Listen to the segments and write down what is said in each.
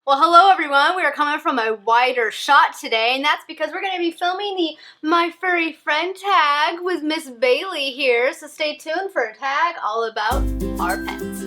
Well, hello everyone. We are coming from a wider shot today, and that's because we're going to be filming the My Furry Friend Tag with Miss Bailey here, so stay tuned for a tag all about our pets.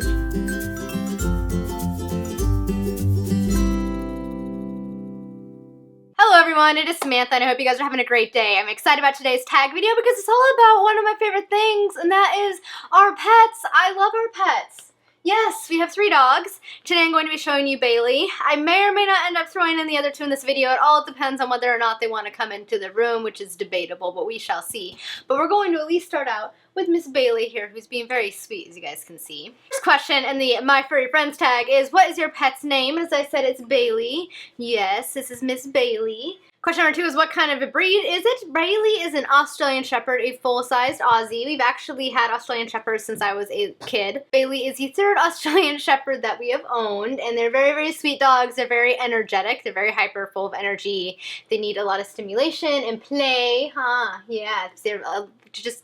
Hello everyone, it is Samantha, and I hope you guys are having a great day. I'm excited about today's tag video because it's all about one of my favorite things, and that is our pets. I love our pets. Yes, we have 3 dogs. Today I'm going to be showing you Bailey. I may or may not end up throwing in the other 2 in this video. It all depends on whether or not they want to come into the room, which is debatable, but we shall see. But we're going to at least start out with Miss Bailey here, who's being very sweet, as you guys can see. First question in the My Furry Friends tag is, what is your pet's name? As I said, it's Bailey. Yes, this is Miss Bailey. Question number 2 is, what kind of a breed is it? Bailey is an Australian Shepherd, a full-sized Aussie. We've actually had Australian Shepherds since I was a kid. Bailey is the 3rd Australian Shepherd that we have owned, and they're very, very sweet dogs. They're very energetic. They're very hyper, full of energy. They need a lot of stimulation and play, Yeah,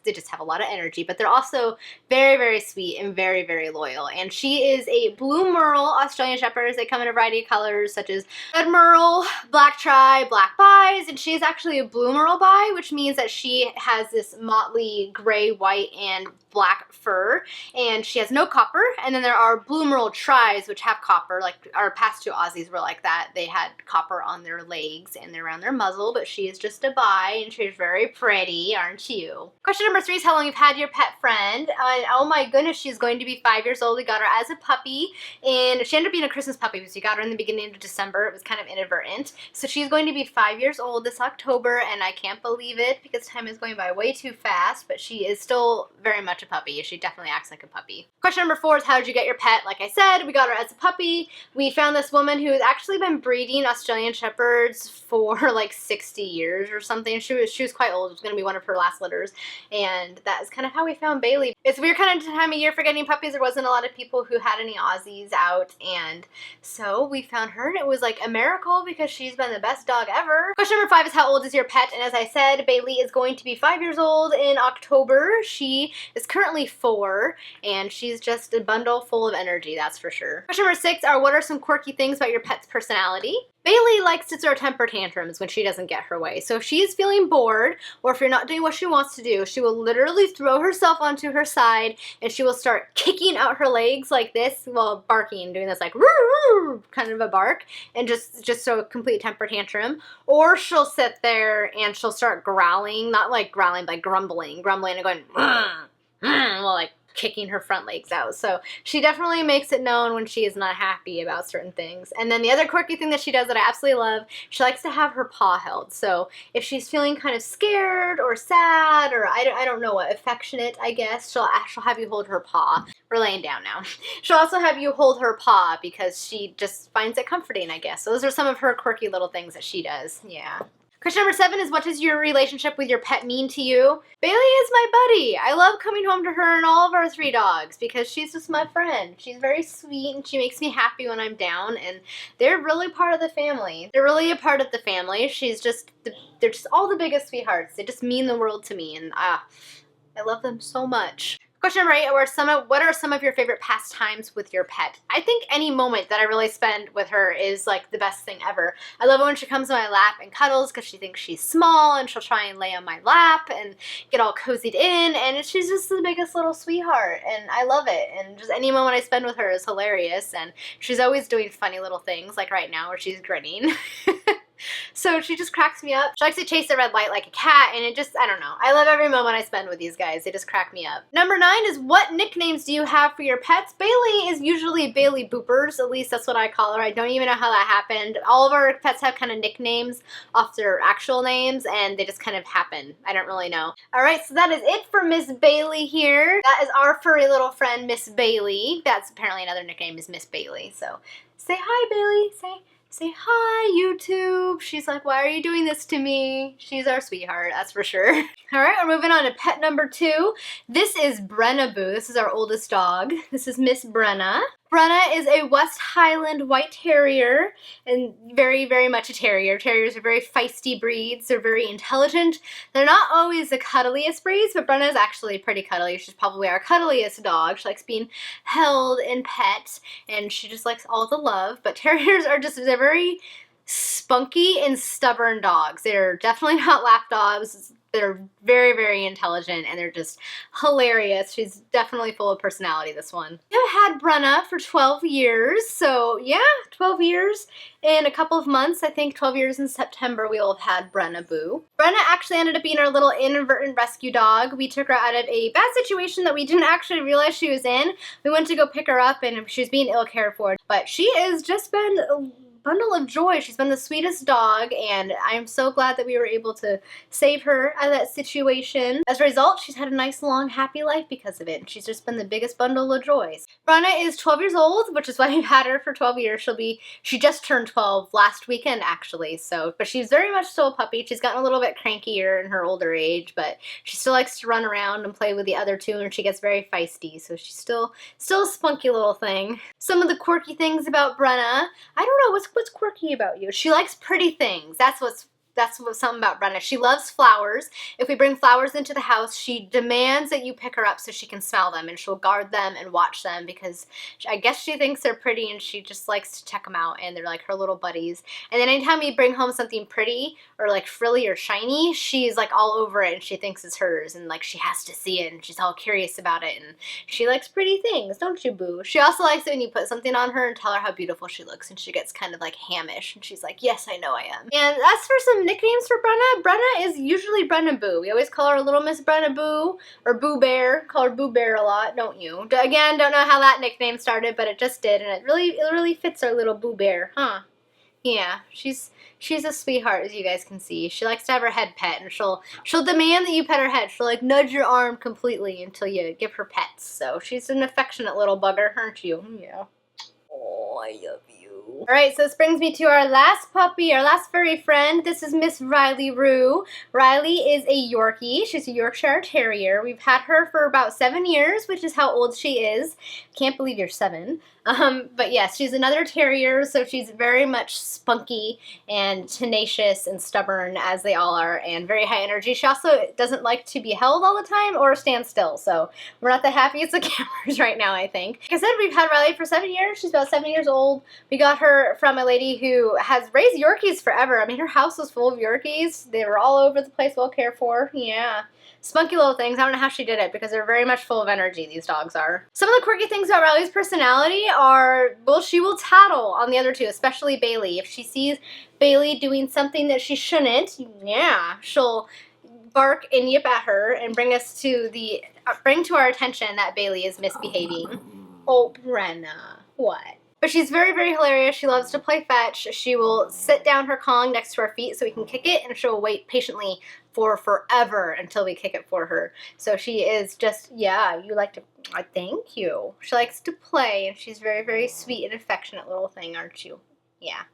they just have a lot of energy, but they're also very, very sweet and very, very loyal. And she is a blue merle Australian Shepherd. They come in a variety of colors, such as red merle, black tri, black bis, and she is actually a blue merle bi, which means that she has this motley gray, white, and black fur, and she has no copper. And then there are blue merle tris, which have copper. Like our past 2 Aussies were like that. They had copper on their legs and around their muzzle, but she is just a bi, and she's very pretty, aren't you? Question number 3 is how long you've had your pet friend. Oh my goodness, she's going to be 5 years old. We got her as a puppy, and she ended up being a Christmas puppy because we got her in the beginning of December. It was kind of inadvertent. So she's going to be 5 years old this October, and I can't believe it because time is going by way too fast, but she is still very much a puppy. She definitely acts like a puppy. Question number 4 is, how did you get your pet? Like I said, we got her as a puppy. We found this woman who has actually been breeding Australian Shepherds for like 60 years or something. She was quite old. It was going to be one of her last litters, and that is kind of how we found Bailey. It's a weird kind of time of year for getting puppies. There wasn't a lot of people who had any Aussies out, and so we found her, and it was like a miracle because she's been the best dog ever. Question number 5 is, how old is your pet? And as I said, Bailey is going to be 5 years old in October. She is currently 4, and she's just a bundle full of energy, that's for sure. Question number 6 are, what are some quirky things about your pet's personality? Bailey likes to throw temper tantrums when she doesn't get her way. So if she is feeling bored, or if you're not doing what she wants to do, she will literally throw herself onto her side, and she will start kicking out her legs like this, while barking, doing this like roo, kind of a bark, and just throw a complete temper tantrum. Or she'll sit there and she'll start growling, not like growling, but like grumbling and going, well, like kicking her front legs out. So she definitely makes it known when she is not happy about certain things. And then the other quirky thing that she does that I absolutely love, she likes to have her paw held. So if she's feeling kind of scared or sad, or I don't know what, affectionate, I guess, she'll have you hold her paw. We're laying down now. She'll also have you hold her paw because she just finds it comforting, I guess. So those are some of her quirky little things that she does. Yeah. Question number 7 is, what does your relationship with your pet mean to you? Bailey is my buddy. I love coming home to her and all of our 3 dogs because she's just my friend. She's very sweet, and she makes me happy when I'm down, and they're really part of the family. They're really a part of the family. They're just all the biggest sweethearts. They just mean the world to me, and I love them so much. Question number 8, what are some of your favorite pastimes with your pet? I think any moment that I really spend with her is like the best thing ever. I love it when she comes on my lap and cuddles because she thinks she's small, and she'll try and lay on my lap and get all cozied in, and she's just the biggest little sweetheart, and I love it. And just any moment I spend with her is hilarious, and she's always doing funny little things, like right now where she's grinning. So she just cracks me up. She likes to chase the red light like a cat, and I don't know. I love every moment I spend with these guys. They just crack me up. Number 9 is, what nicknames do you have for your pets? Bailey is usually Bailey Boopers. At least that's what I call her. I don't even know how that happened. All of our pets have kind of nicknames off their actual names, and they just kind of happen. I don't really know. Alright, so that is it for Miss Bailey here. That is our furry little friend, Miss Bailey. That's apparently another nickname, is Miss Bailey. So say hi, Bailey. Say hi, YouTube. She's like, why are you doing this to me? She's our sweetheart, that's for sure. All right, we're moving on to pet number 2. This is Brenna Boo. This is our oldest dog. This is Miss Brenna. Brenna is a West Highland White Terrier, and very, very much a terrier. Terriers are very feisty breeds. They're very intelligent. They're not always the cuddliest breeds, but Brenna is actually pretty cuddly. She's probably our cuddliest dog. She likes being held and pet, and she just likes all the love. But terriers are just, they're very spunky and stubborn dogs. They're definitely not lap dogs. They're very, very intelligent, and they're just hilarious. She's definitely full of personality, this one. I've had Brenna for 12 years, so yeah, 12 years in a couple of months. I think 12 years in September we will have had Brenna Boo. Brenna actually ended up being our little inadvertent rescue dog. We took her out of a bad situation that we didn't actually realize she was in. We went to go pick her up, and she was being ill cared for, but she has just been a bundle of joy. She's been the sweetest dog, and I'm so glad that we were able to save her out of that situation. As a result, she's had a nice, long, happy life because of it, and she's just been the biggest bundle of joys. Brenna is 12 years old, which is why we've had her for 12 years. She just turned 12 last weekend, actually, but she's very much still a puppy. She's gotten a little bit crankier in her older age, but she still likes to run around and play with the other two, and she gets very feisty, so she's still a spunky little thing. Some of the quirky things about Brenna, I don't know, what's quirky about you? She likes pretty things. That's what's something about Brenna. She loves flowers. If we bring flowers into the house, she demands that you pick her up so she can smell them, and she'll guard them and watch them because I guess she thinks they're pretty, and she just likes to check them out, and they're like her little buddies. And then anytime we bring home something pretty or like frilly or shiny, she's like all over it, and she thinks it's hers, and like she has to see it, and she's all curious about it, and she likes pretty things, don't you, Boo? She also likes it when you put something on her and tell her how beautiful she looks, and she gets kind of like hamish, and she's like, yes, I know I am. And as for some nicknames for Brenna, Brenna is usually Brenna Boo. We always call her Little Miss Brenna Boo, or Boo Bear. Call her Boo Bear a lot, don't you? Again, don't know how that nickname started, but it just did, and it really fits our little Boo Bear, huh? Yeah, she's a sweetheart, as you guys can see. She likes to have her head pet, and she'll demand that you pet her head. She'll like nudge your arm completely until you give her pets. So she's an affectionate little bugger, aren't you? Yeah. Oh, I love you. Alright, so this brings me to our last puppy, our last furry friend. This is Miss Riley Roo. Riley is a Yorkie. She's a Yorkshire Terrier. We've had her for about 7 years, which is how old she is. Can't believe you're 7. But yes, she's another terrier, so she's very much spunky and tenacious and stubborn, as they all are, and very high energy. She also doesn't like to be held all the time or stand still, so we're not the happiest of campers right now, I think. Like I said, we've had Riley for 7 years. She's about 7 years old. We got her from a lady who has raised Yorkies forever. I mean, her house was full of Yorkies. They were all over the place, well cared for. Yeah. Spunky little things. I don't know how she did it because they're very much full of energy, these dogs are. Some of the quirky things about Riley's personality are, well, she will tattle on the other two, especially Bailey. If she sees Bailey doing something that she shouldn't, yeah, she'll bark and yip at her and bring to our attention that Bailey is misbehaving. Oh, Brenna, what? But she's very, very hilarious. She loves to play fetch. She will sit down her Kong next to our feet so we can kick it, and she'll wait patiently for forever until we kick it for her. So she is just, yeah, you like to, thank you. She likes to play, and she's very, very sweet and affectionate little thing, aren't you? Yeah.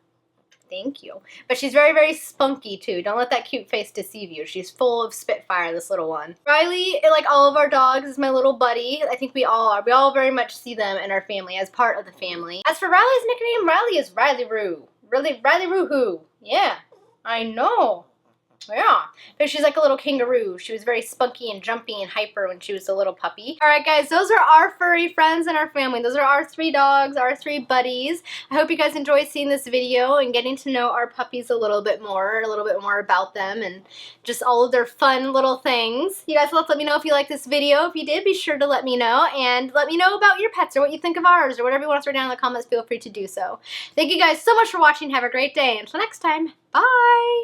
Thank you. But she's very, very spunky, too. Don't let that cute face deceive you. She's full of spitfire, this little one. Riley, like all of our dogs, is my little buddy. I think we all are. We all very much see them in our family as part of the family. As for Riley's nickname, Riley is Riley Roo. Riley Roo-hoo. Yeah, I know. Yeah, but she's like a little kangaroo. She was very spunky and jumpy and hyper when she was a little puppy. Alright guys, those are our furry friends in our family. Those are our 3 dogs, our 3 buddies. I hope you guys enjoyed seeing this video and getting to know our puppies a little bit more about them, and just all of their fun little things. You guys will have to let me know if you liked this video. If you did, be sure to let me know, and let me know about your pets or what you think of ours, or whatever you want to throw down in the comments, feel free to do so. Thank you guys so much for watching. Have a great day. Until next time, bye!